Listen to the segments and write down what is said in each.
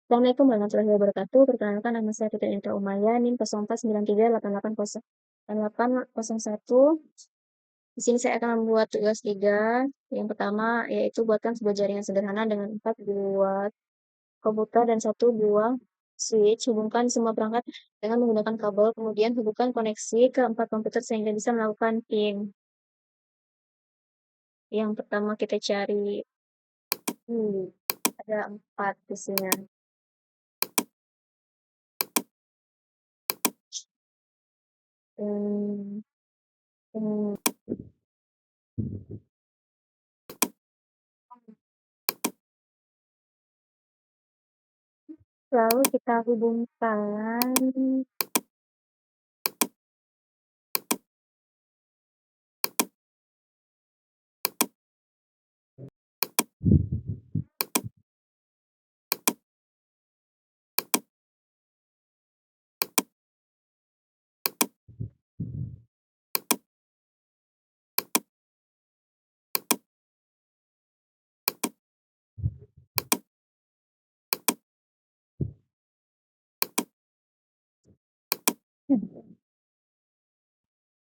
Assalamualaikum warahmatullahi wabarakatuh. Perkenalkan nama saya Fitri Indra Umaya, NIM 0493880801. Di sini saya akan membuat tugas 3. Yang pertama yaitu buatkan sebuah jaringan sederhana dengan 4 buah komputer dan 1 buah switch. Hubungkan semua perangkat dengan menggunakan kabel, kemudian hubungkan koneksi ke 4 komputer sehingga bisa melakukan pin. Yang pertama kita cari, ada 4 di sini. Hmm, hmm. Lalu kita hubungkan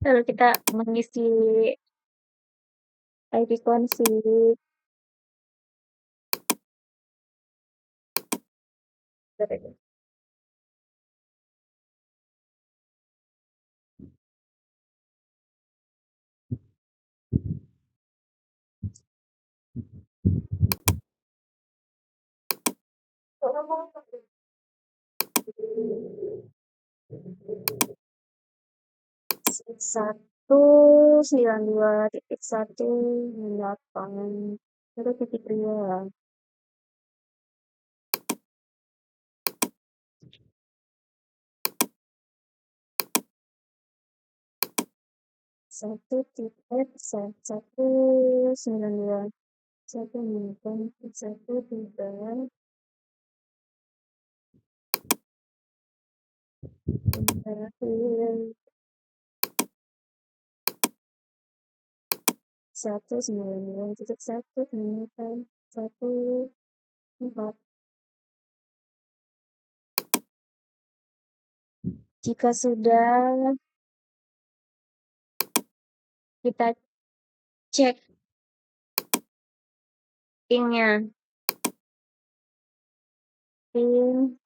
lalu kita mengisi IP config. Satu 92.168 itu titik dua. Satu titik satu 92 satu satu tiga satu 92.1 satu 4. Jika sudah, kita cek pinnya. Pin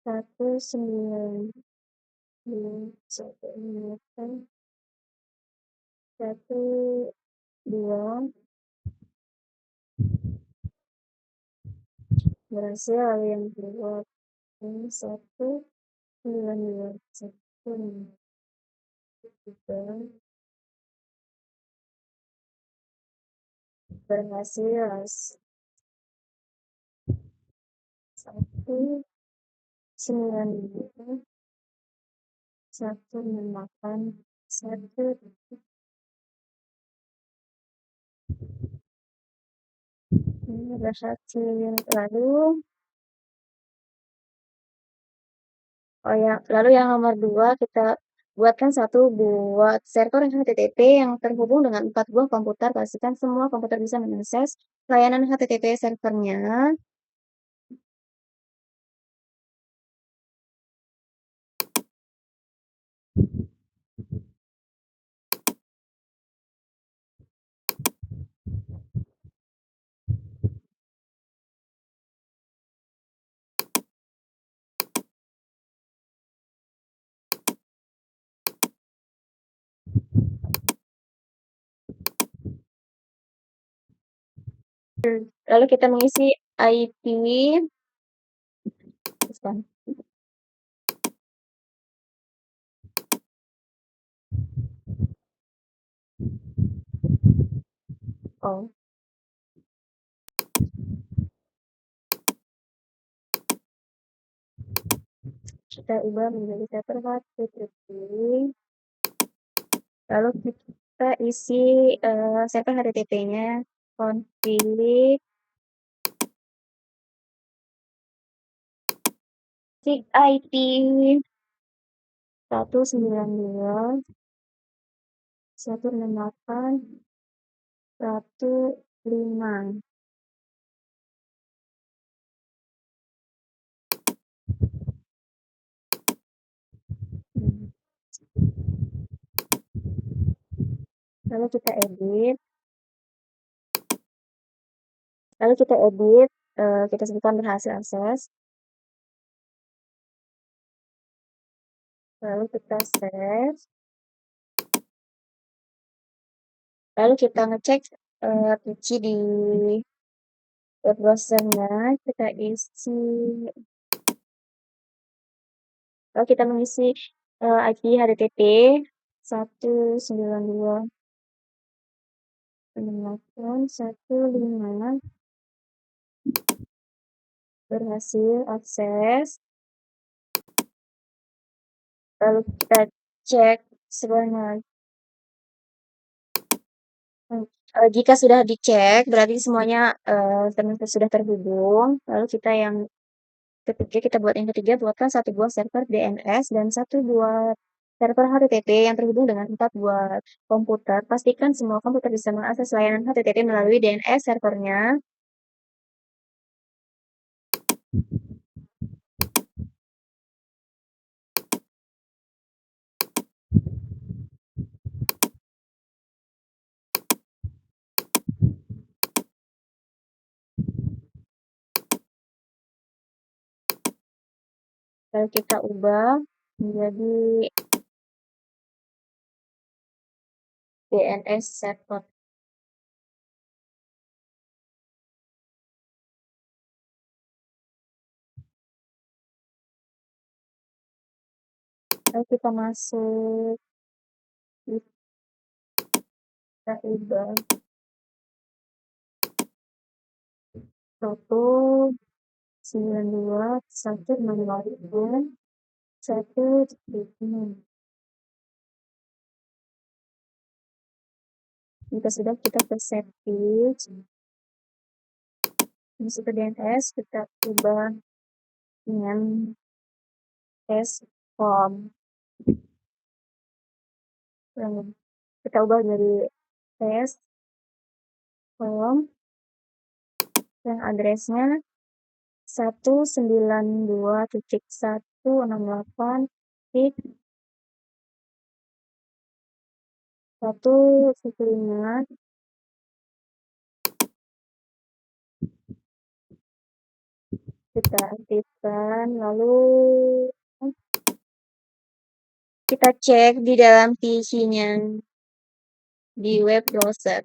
192.168 berhasil. Lalu yang kedua ini 192.1 berhasil. 192.168 ini berhasil. Lalu yang nomor 2 kita buatkan 1 buah server HTTP yang terhubung dengan 4 buah komputer. Pastikan semua komputer bisa mengakses layanan HTTP servernya. Lalu kita mengisi IP. Oh. Kita ubah menjadi server HTTP. Lalu kita isi server HTTP-nya, config IP 192.168.1.5. lalu kita edit, kita sebutkan berhasil akses, lalu kita save, lalu kita ngecek kunci di web browsernya, kita isi, lalu kita mengisi IP HTTP 192.168.1.5 berhasil akses, lalu kita cek sebenarnya. Jika sudah dicek, berarti semuanya sudah terhubung. Lalu kita yang ketiga, buatkan satu buah server DNS dan satu buah server HTTP yang terhubung dengan 4 buah komputer. Pastikan semua komputer bisa mengakses layanan HTTP melalui DNS servernya. Lalu kita ubah menjadi DNS server. Lalu kita masuk, kita ubah foto 92.168.1.6. Jika sudah, kita ke settings, masuk ke DNS, kita ubah dengan testcom. Kita ubah dari testcom yang adresnya 192.168.1.5. Kita aktifkan, lalu kita cek di dalam PC-nya di web browser.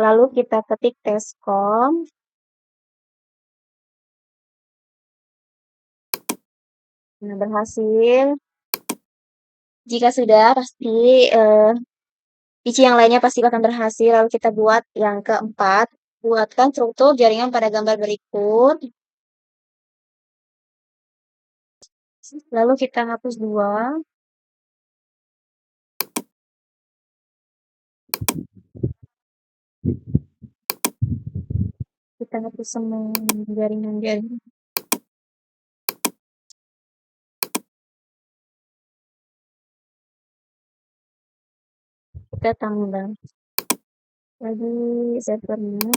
Lalu kita ketik testcom. Nah, berhasil. Jika sudah, pasti PC yang lainnya pasti akan berhasil. Lalu kita buat yang keempat. Buatkan struktur jaringan pada gambar berikut. Lalu kita hapus 2. Kita hapus semua jaringan-jaringan. Kita tambah lagi servernya.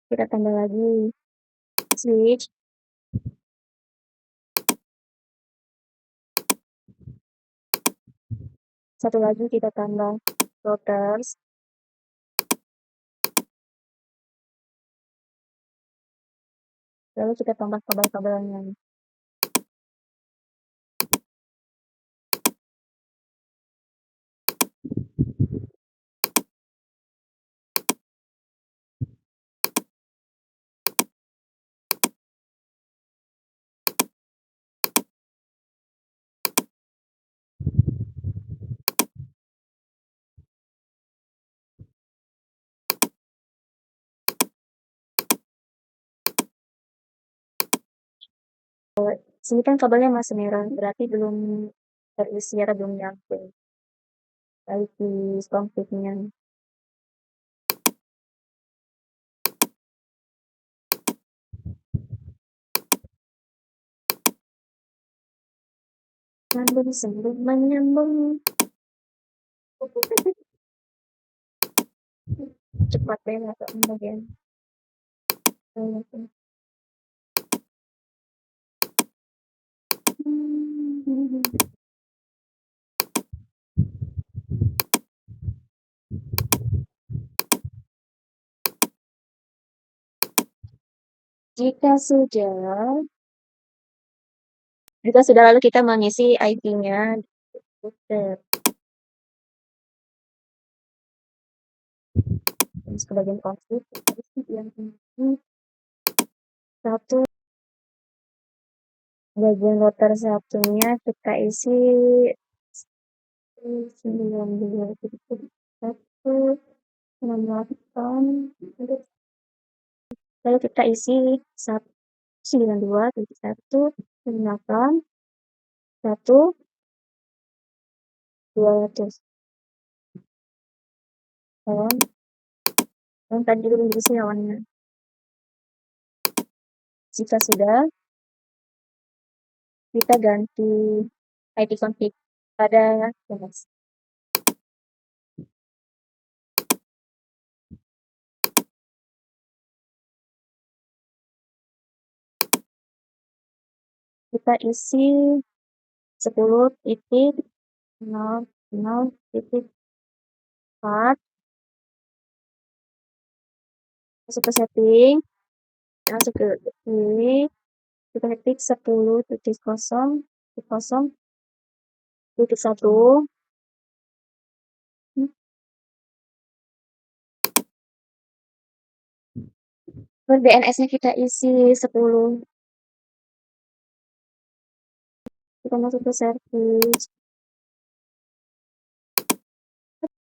Kita tambah lagi switch. Satu lagi kita tambah routers. Lalu kita tambah kabel-kabelnya. Sini kan kabelnya masih merah, berarti belum terisi atau belum nyampe. Lalu di konfliknya. Nyambung sebelum menyambung. Cepat deh, atau bagian. Jika sudah, lalu kita mengisi ID-nya. Terus ke bagian konflik, yang ini satu bagian rotor satunya kita isi 92 lalu kita isi 192.168.1.200 yang tadi belum diisi lawannya. Jika sudah, kita ganti ID config pada MS. Kita isi 10.00.4 masuk ke setting, masuk ke ini, kita ketik 10.0.0.1 DNS-nya kita isi 10. Kita masuk ke service.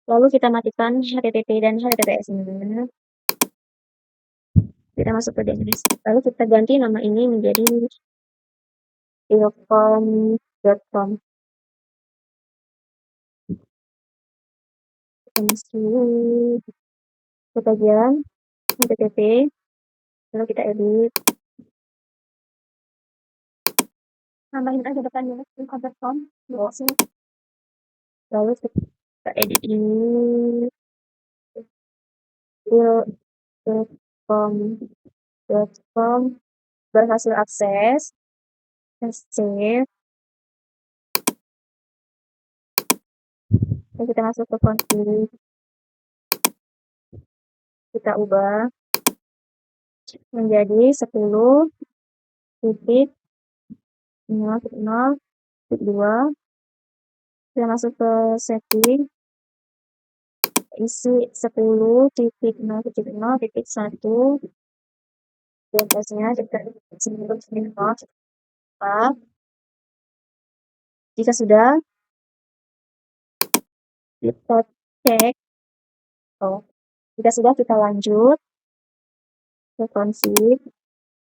Lalu kita matikan HTTP dan HTTPS-nya. Kita masuk ke DNS. Lalu kita ganti nama ini menjadi ilkom.com. Kita masuk ke bagian HTTP. Lalu kita edit. Tambahin aja depannya ilkom.com. Lalu kita edit ini ilkom.com berhasil akses. Save. Lalu kita masuk ke config. Kita ubah menjadi 10.0.0.2. Kita masuk ke setting, isi 10.0.0.1 DNS-nya kita 10.0.4. Jika sudah, kita cek. Jika sudah, kita lanjut ke config.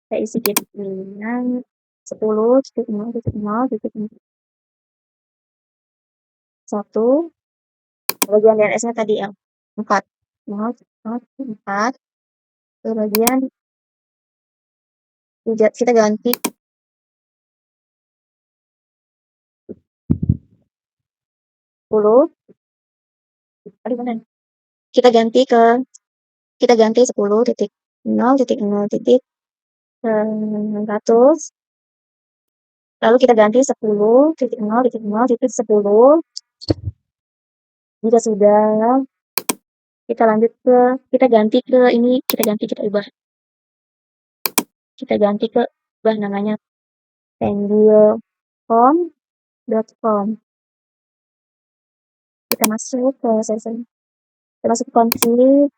Kita isi gateway-nya 10.0.0.1. Bagian DNS-nya tadi yang 4. Ke bagian kita ganti kita ganti 10.0.0.100. Lalu kita ganti 10.0.0.10. Jika sudah, kita lanjut ke kita ubah namanya pendulcom.com. Kita masuk ke session, kita masuk ke config,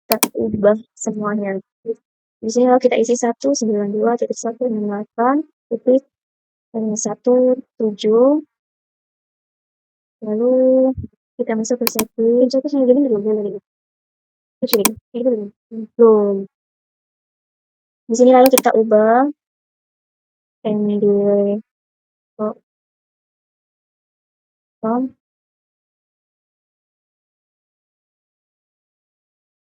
kita ubah semuanya. Di sini kalau kita isi 192.168.1.7. lalu kita masuk ke setting. Contohnya gini belum. Di sini lalu kita ubah pendulcom.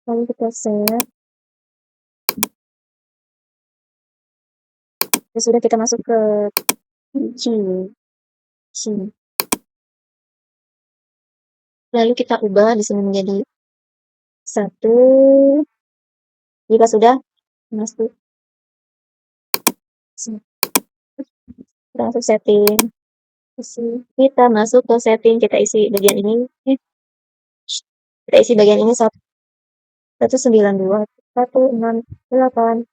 Lalu kita save. Ya sudah, kita masuk ke sini. Lalu kita ubah di sini menjadi 1. Jika sudah, masuk langsung setting, kita masuk ke setting, kita isi bagian ini, kita isi bagian ini 192 168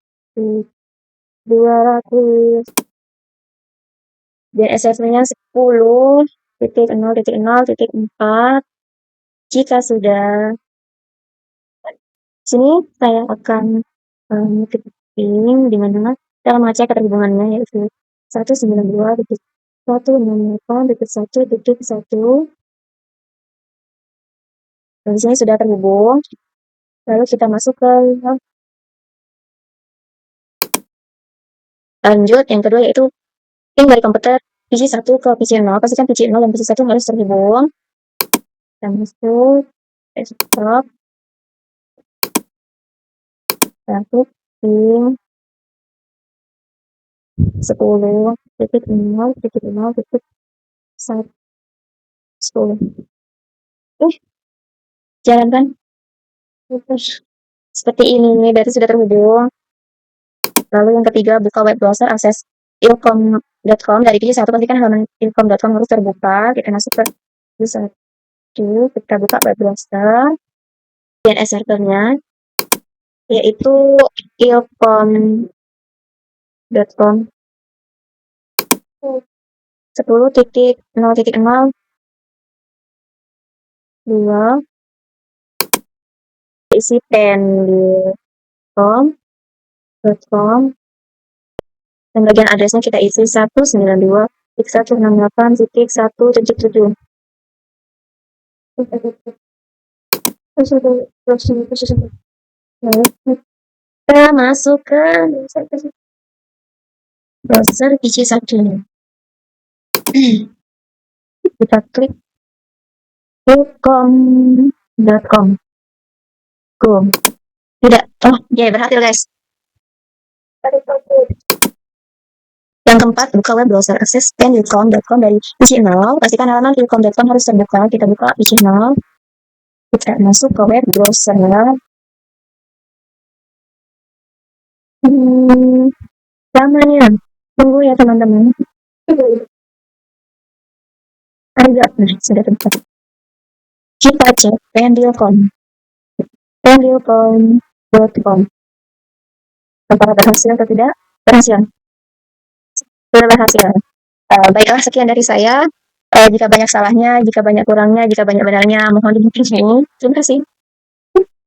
200 dan SSB-nya 10.0.0.4. Jika sudah, sini saya akan ketik di mana kita mengecek keterhubungannya, yaitu 192.168.1.1. dan di sini sudah terhubung. Lalu kita masuk ke lanjut, yang kedua yaitu ping dari komputer PC 1 ke PC 0. Pastikan PC 0 dan PC 1 harus terhubung. Kita masuk desktop, satu ping 10.0.0.10. Jalankan. Seperti ini, berarti sudah terhubung. Lalu yang ketiga, buka web browser, akses ilkom.com. Dari PC 1 pastikan halaman ilkom.com harus terbuka. Kita masuk ke PC 1, kita buka web browser, DNS servernya yaitu ilkom.com 10.0.0.2 isi pendil.com dan bagian adresnya kita isi 192.168.1.7. Kita masuk ke browser PC 1. Kita klik ilkom.com. Tidak. Oh, ya, berhasil guys. Yang keempat, buka web browser, akses ilkom.com dari PC 0. Pastikan halaman ilkom.com harus terbuka. Kita buka PC 0. Kita masuk ke web browser. Namanya. Tunggu ya teman-teman. Ada, sudah terbuka. Kita cek pendil.com. Apakah berhasil atau tidak? Berhasil. Sudah berhasil. Baiklah, sekian dari saya. Jika banyak salahnya, jika banyak kurangnya, jika banyak benarnya, mohon dimaklumi. Terima kasih.